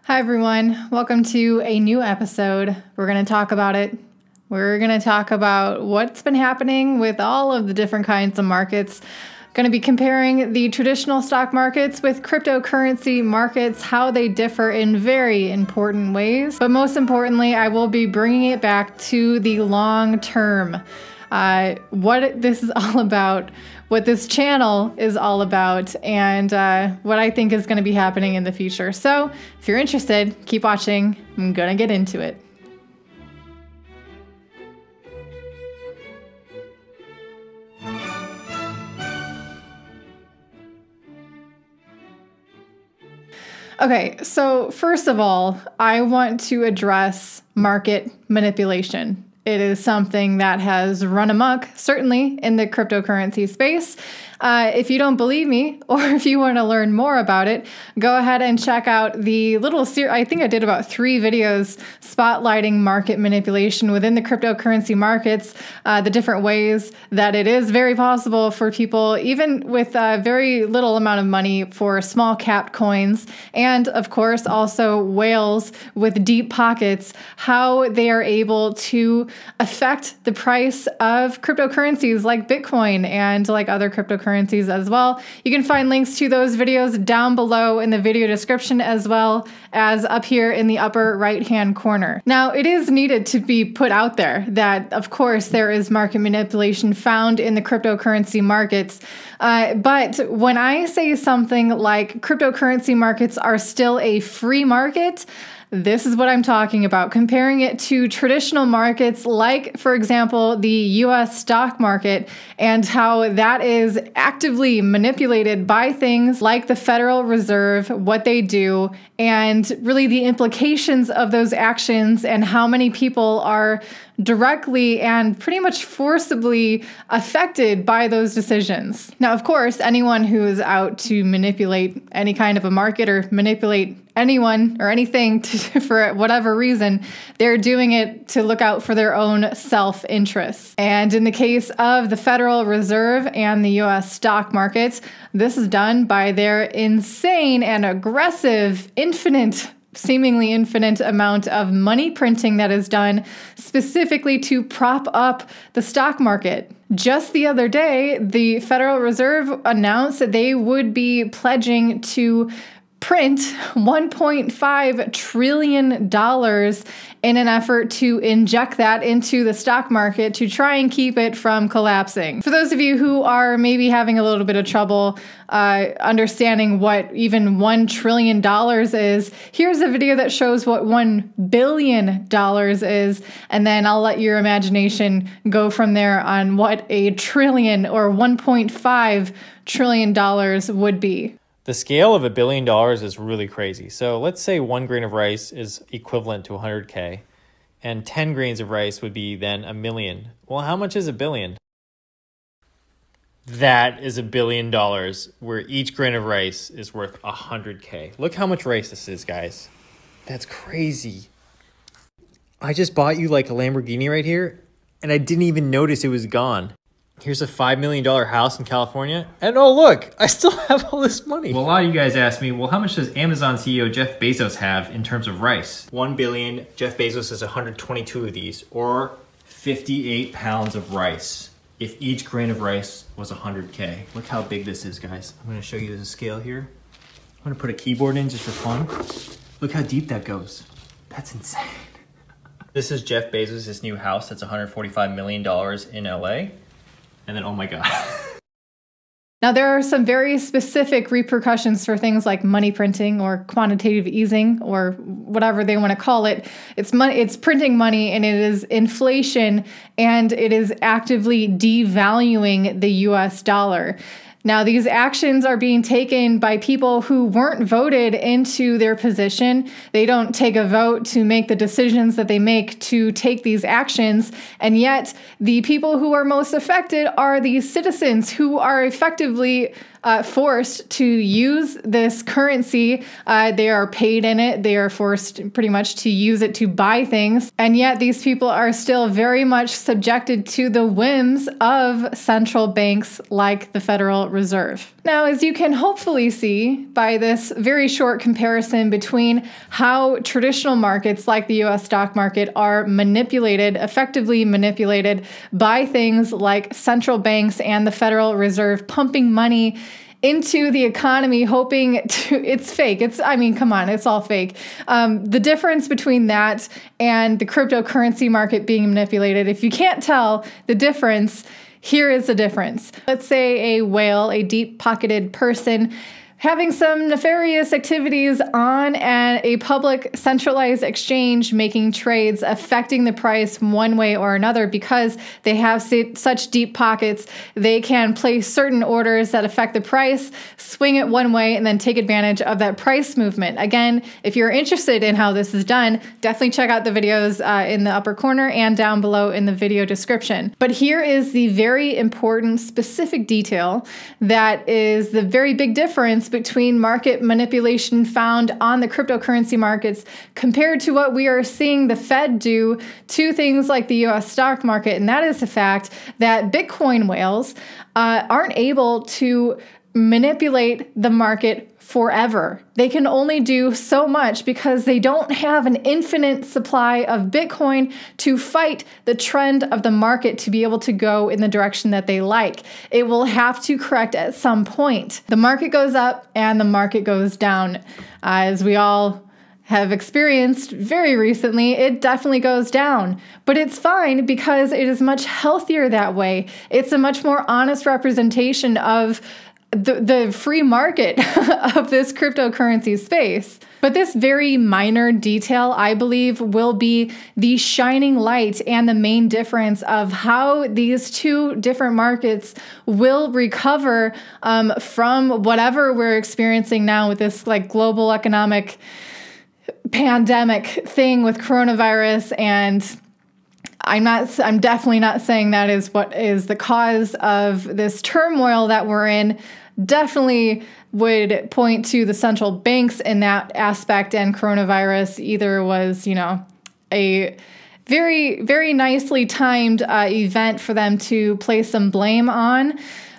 Hi everyone, welcome to a new episode. We're going to talk about it. We're going to talk about what's been happening with all of the different kinds of markets. Going to be comparing the traditional stock markets with cryptocurrency markets, how they differ in very important ways. But most importantly, I will be bringing it back to the long term. What this is all about, what this channel is all about, and what I think is going to be happening in the future. So if you're interested, keep watching. I'm going to get into it. Okay, so first of all, I want to address market manipulation. It is something that has run amok, certainly in the cryptocurrency space. If you don't believe me, or if you want to learn more about it, go ahead and check out the little series. I think I did about 3 videos spotlighting market manipulation within the cryptocurrency markets, the different ways that it is very possible for people, even with a very little amount of money, for small cap coins, and of course also whales with deep pockets, how they are able to affect the price of cryptocurrencies like Bitcoin and like other cryptocurrencies as well. You can find links to those videos down below in the video description, as well as up here in the upper right-hand corner. Now, it is needed to be put out there that, of course, there is market manipulation found in the cryptocurrency markets. But when I say something like cryptocurrency markets are still a free market, this is what I'm talking about, comparing it to traditional markets like, for example, the US stock market, and how that is actively manipulated by things like the Federal Reserve, what they do, and really the implications of those actions and how many people are directly and pretty much forcibly affected by those decisions. Now, of course, anyone who is out to manipulate any kind of a market or manipulate anyone or anything for whatever reason, they're doing it to look out for their own self-interest. And in the case of the Federal Reserve and the US stock markets, this is done by their insane and aggressive, seemingly infinite amount of money printing that is done specifically to prop up the stock market. Just the other day, the Federal Reserve announced that they would be pledging to print $1.5 trillion in an effort to inject that into the stock market to try and keep it from collapsing. For those of you who are maybe having a little bit of trouble understanding what even $1 trillion is, here's a video that shows what $1 billion is, and then I'll let your imagination go from there on what a trillion or $1.5 trillion would be. The scale of $1 billion is really crazy. So let's say 1 grain of rice is equivalent to 100K, and 10 grains of rice would be then $1 million. Well, how much is $1 billion? That is $1 billion, where each grain of rice is worth 100K. Look how much rice this is, guys. That's crazy. I just bought you like a Lamborghini right here, and I didn't even notice it was gone. Here's a $5 million house in California. And oh, look, I still have all this money. Well, a lot of you guys asked me, well, how much does Amazon CEO Jeff Bezos have in terms of rice? 1 billion, Jeff Bezos has 122 of these, or 58 pounds of rice. If each grain of rice was 100K. Look how big this is, guys. I'm gonna show you the scale here. I'm gonna put a keyboard in just for fun. Look how deep that goes. That's insane. This is Jeff Bezos' new house that's $145 million in LA. And then, oh my God. Now, there are some very specific repercussions for things like money printing or quantitative easing or whatever they want to call it. It's money, it's printing money, and it is inflation, and it is actively devaluing the US dollar. Now, these actions are being taken by people who weren't voted into their position. They don't take a vote to make the decisions that they make to take these actions. And yet, the people who are most affected are these citizens who are effectively forced to use this currency. They are paid in it. They are forced pretty much to use it to buy things. And yet these people are still very much subjected to the whims of central banks like the Federal Reserve. Now, as you can hopefully see by this very short comparison between how traditional markets like the US stock market are manipulated, effectively manipulated by things like central banks and the Federal Reserve pumping money into the economy, hoping to, it's fake. I mean, come on, it's all fake. The difference between that and the cryptocurrency market being manipulated, if you can't tell the difference, here is the difference. Let's say a whale, a deep-pocketed person, having some nefarious activities on a public centralized exchange, making trades, affecting the price one way or another because they have such deep pockets. They can place certain orders that affect the price, swing it one way, and then take advantage of that price movement. Again, if you're interested in how this is done, definitely check out the videos in the upper corner and down below in the video description. But here is the very important specific detail that is the very big difference between market manipulation found on the cryptocurrency markets compared to what we are seeing the Fed do to things like the US stock market. And that is the fact that Bitcoin whales aren't able to manipulate the market forever. They can only do so much because they don't have an infinite supply of Bitcoin to fight the trend of the market to be able to go in the direction that they like. It will have to correct at some point. The market goes up and the market goes down. As we all have experienced very recently, it definitely goes down. But it's fine because it is much healthier that way. It's a much more honest representation of the free market of this cryptocurrency space. But this very minor detail, I believe, will be the shining light and the main difference of how these two different markets will recover from whatever we're experiencing now with this like global economic pandemic thing with coronavirus. And I'm definitely not saying that is what is the cause of this turmoil that we're in. Definitely would point to the central banks in that aspect, and coronavirus either was, a very, very nicely timed event for them to place some blame on.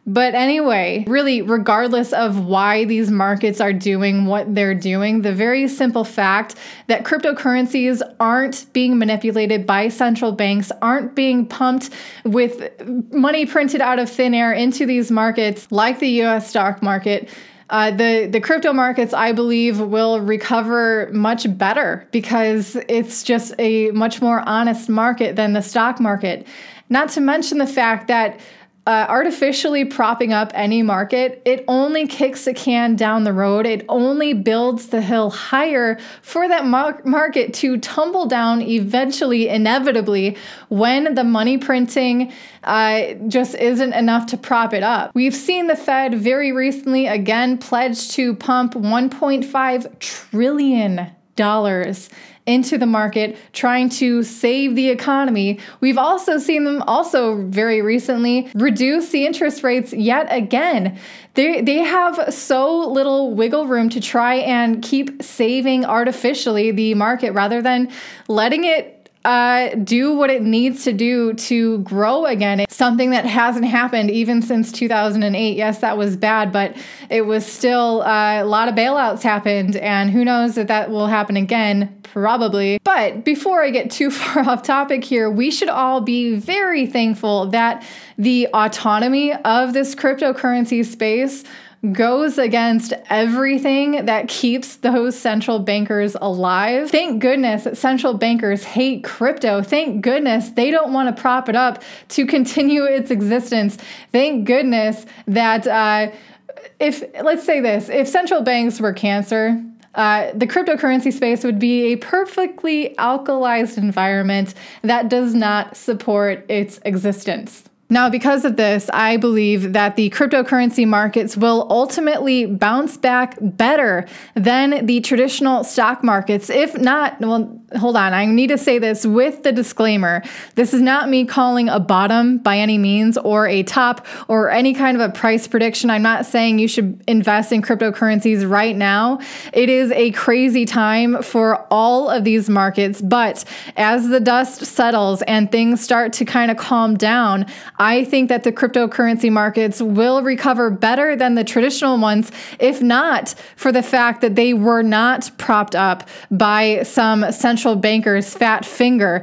But anyway, really, regardless of why these markets are doing what they're doing, the very simple fact that cryptocurrencies aren't being manipulated by central banks, aren't being pumped with money printed out of thin air into these markets like the US stock market, the crypto markets, I believe, will recover much better because it's just a much more honest market than the stock market. Not to mention the fact that artificially propping up any market, it only kicks the can down the road. It only builds the hill higher for that market to tumble down eventually, inevitably, when the money printing just isn't enough to prop it up. We've seen the Fed very recently again pledge to pump $1.5 trillion into the market, trying to save the economy. We've also seen them very recently reduce the interest rates yet again. They have so little wiggle room to try and keep saving artificially the market rather than letting it do what it needs to do to grow again. It's something that hasn't happened even since 2008. Yes, that was bad, but it was still a lot of bailouts happened, and who knows if that will happen again. Probably. But before I get too far off topic here, we should all be very thankful that the autonomy of this cryptocurrency space goes against everything that keeps those central bankers alive. Thank goodness that central bankers hate crypto. Thank goodness they don't want to prop it up to continue its existence. Thank goodness that let's say this, if central banks were cancer, the cryptocurrency space would be a perfectly alkalized environment that does not support its existence. Now, because of this, I believe that the cryptocurrency markets will ultimately bounce back better than the traditional stock markets, if not, well, hold on, I need to say this with the disclaimer. This is not me calling a bottom by any means or a top or any kind of a price prediction. I'm not saying you should invest in cryptocurrencies right now. It is a crazy time for all of these markets, but as the dust settles and things start to kind of calm down, I think that the cryptocurrency markets will recover better than the traditional ones, if not for the fact that they were not propped up by some central banker's fat finger.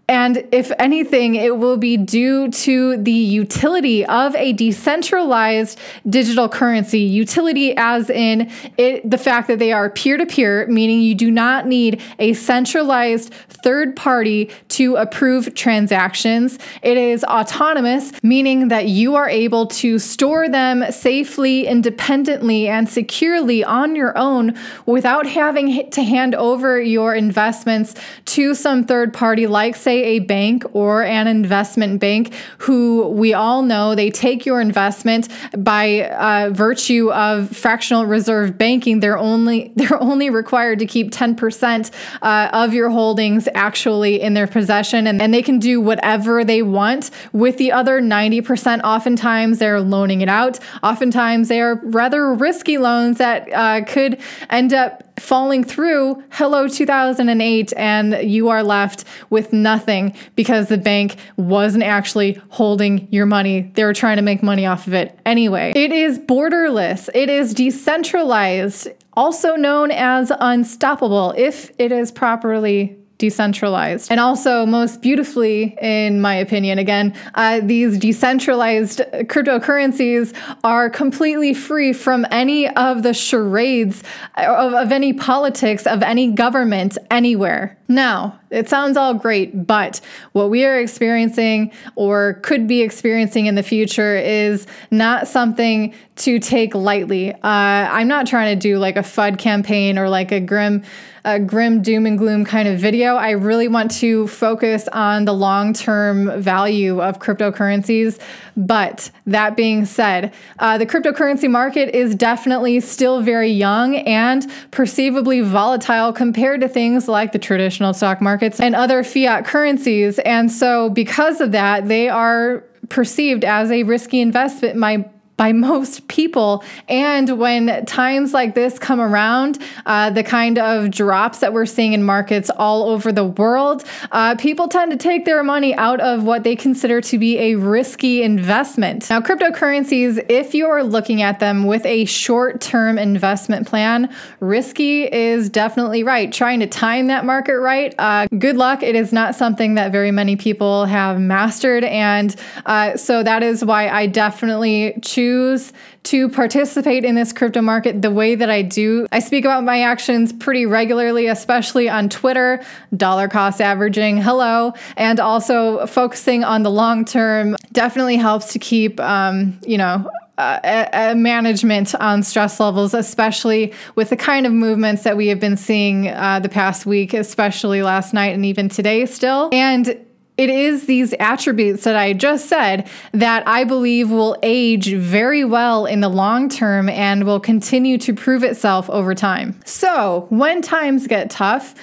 And if anything, it will be due to the utility of a decentralized digital currency. Utility as in the fact that they are peer-to-peer, meaning you do not need a centralized third party to approve transactions. It is autonomous, meaning that you are able to store them safely, independently, and securely on your own without having to hand over your investments to some third party, like, say, a bank or an investment bank, who we all know they take your investment by virtue of fractional reserve banking. They're only required to keep 10% of your holdings actually in their possession, and they can do whatever they want with the other 90%. Oftentimes they're loaning it out. Oftentimes they are rather risky loans that could end up falling through. Hello, 2008, and you are left with nothing because the bank wasn't actually holding your money. They were trying to make money off of it anyway. It is borderless. It is decentralized, also known as unstoppable if it is properly decentralized. And also, most beautifully, in my opinion, again, these decentralized cryptocurrencies are completely free from any of the charades of any politics, of any government anywhere. Now, it sounds all great, but what we are experiencing or could be experiencing in the future is not something to take lightly. I'm not trying to do like a FUD campaign or like a grim doom and gloom kind of video. I really want to focus on the long-term value of cryptocurrencies. But that being said, the cryptocurrency market is definitely still very young and perceivably volatile compared to things like the traditional stock markets and other fiat currencies. And so because of that, they are perceived as a risky investment by most people. And when times like this come around, the kind of drops that we're seeing in markets all over the world, people tend to take their money out of what they consider to be a risky investment. Now, cryptocurrencies, if you're looking at them with a short-term investment plan, risky is definitely right. Trying to time that market right, good luck. It is not something that very many people have mastered. And so that is why I definitely choose to participate in this crypto market the way that I do. I speak about my actions pretty regularly, especially on Twitter, dollar cost averaging, hello, and also focusing on the long term definitely helps to keep, management on stress levels, especially with the kind of movements that we have been seeing the past week, especially last night and even today still. And it is these attributes that I just said that I believe will age very well in the long term and will continue to prove itself over time. So when times get tough,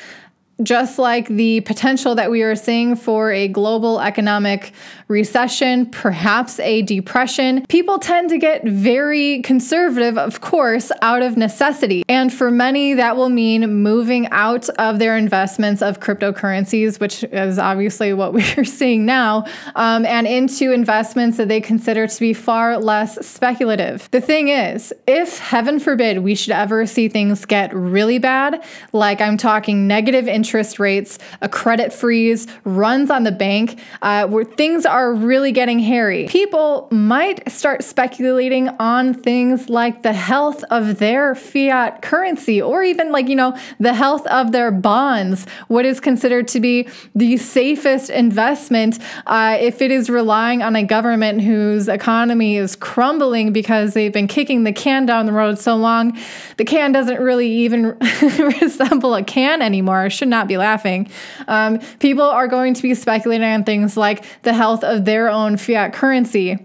just like the potential that we are seeing for a global economic recession, perhaps a depression, people tend to get very conservative, of course, out of necessity. And for many, that will mean moving out of their investments of cryptocurrencies, which is obviously what we are seeing now, and into investments that they consider to be far less speculative. The thing is, if heaven forbid we should ever see things get really bad, like I'm talking negative interest rates, a credit freeze, runs on the bank, where things are really getting hairy, people might start speculating on things like the health of their fiat currency, or even the health of their bonds, what is considered to be the safest investment if it is relying on a government whose economy is crumbling because they've been kicking the can down the road so long. The can doesn't really even resemble a can anymore. I should not be laughing. People are going to be speculating on things like the health of their own fiat currency.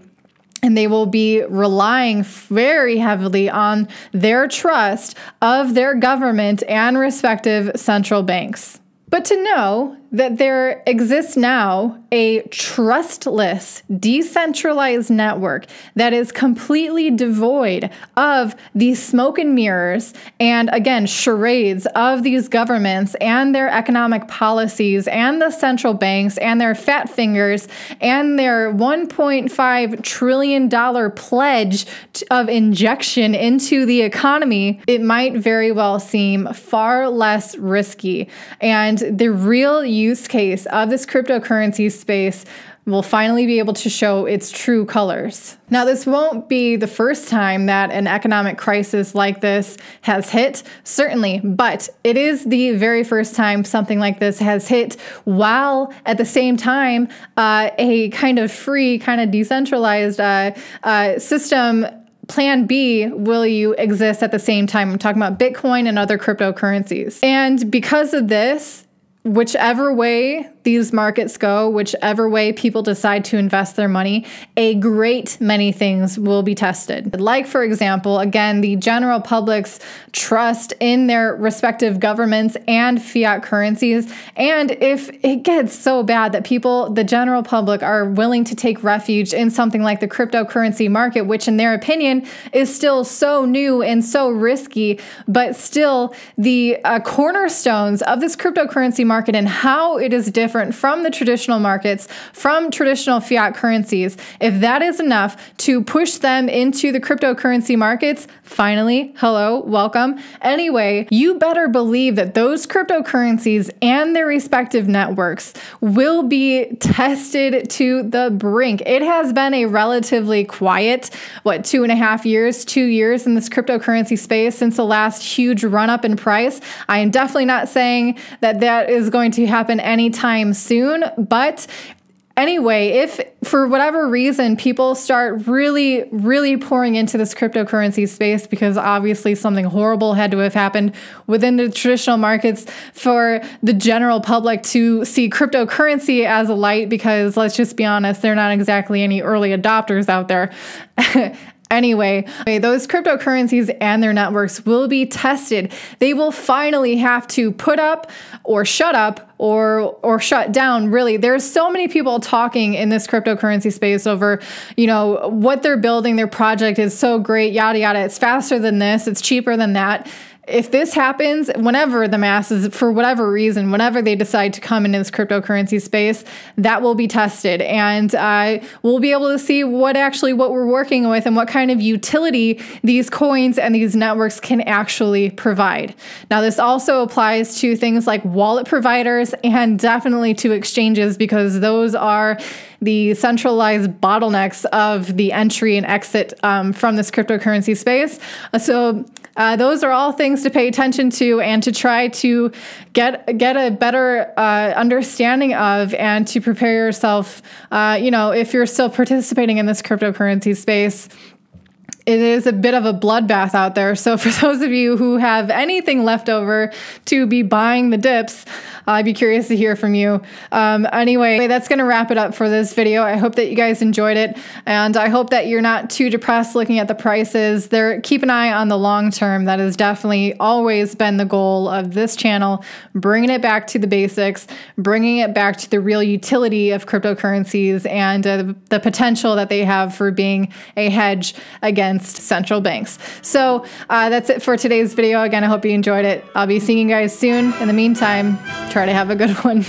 And they will be relying very heavily on their trust of their government and respective central banks. But to know that there exists now a trustless, decentralized network that is completely devoid of these smoke and mirrors and, again, charades of these governments and their economic policies and the central banks and their fat fingers and their $1.5 trillion pledge of injection into the economy, it might very well seem far less risky. And the real use case of this cryptocurrency space will finally be able to show its true colors. Now, this won't be the first time that an economic crisis like this has hit, certainly, but it is the very first time something like this has hit, while at the same time, a kind of free, kind of decentralized system, Plan B, will you exist at the same time? I'm talking about Bitcoin and other cryptocurrencies. And because of this, whichever way these markets go, whichever way people decide to invest their money, a great many things will be tested. Like, for example, again, the general public's trust in their respective governments and fiat currencies. And if it gets so bad that people, the general public, are willing to take refuge in something like the cryptocurrency market, which in their opinion is still so new and so risky, but still the cornerstones of this cryptocurrency market and how it is different from the traditional markets, from traditional fiat currencies, if that is enough to push them into the cryptocurrency markets, finally, hello, welcome. Anyway, you better believe that those cryptocurrencies and their respective networks will be tested to the brink. It has been a relatively quiet, 2.5 years, 2 years in this cryptocurrency space since the last huge run up in price. I am definitely not saying that that is going to happen anytime soon, but anyway, if for whatever reason people start really, really pouring into this cryptocurrency space because obviously something horrible had to have happened within the traditional markets for the general public to see cryptocurrency as a light, because let's just be honest, they're not exactly any early adopters out there. Anyway, those cryptocurrencies and their networks will be tested. They will finally have to put up or shut up or shut down. Really, there's so many people talking in this cryptocurrency space over, what they're building. Their project is so great, yada, yada. It's faster than this. It's cheaper than that. If this happens, whenever the masses, for whatever reason, whenever they decide to come into this cryptocurrency space, that will be tested. And we'll be able to see what we're working with and what kind of utility these coins and these networks can actually provide. Now, this also applies to things like wallet providers and definitely to exchanges, because those are the centralized bottlenecks of the entry and exit from this cryptocurrency space. So those are all things to pay attention to and to try to get a better understanding of, and to prepare yourself, if you're still participating in this cryptocurrency space. It is a bit of a bloodbath out there. So for those of you who have anything left over to be buying the dips, I'd be curious to hear from you. Anyway, that's going to wrap it up for this video. I hope that you guys enjoyed it, and I hope that you're not too depressed looking at the prices. Keep an eye on the long term. That has definitely always been the goal of this channel, bringing it back to the basics, bringing it back to the real utility of cryptocurrencies and the potential that they have for being a hedge against central banks. So that's it for today's video. Again, I hope you enjoyed it. I'll be seeing you guys soon. In the meantime, try to have a good one.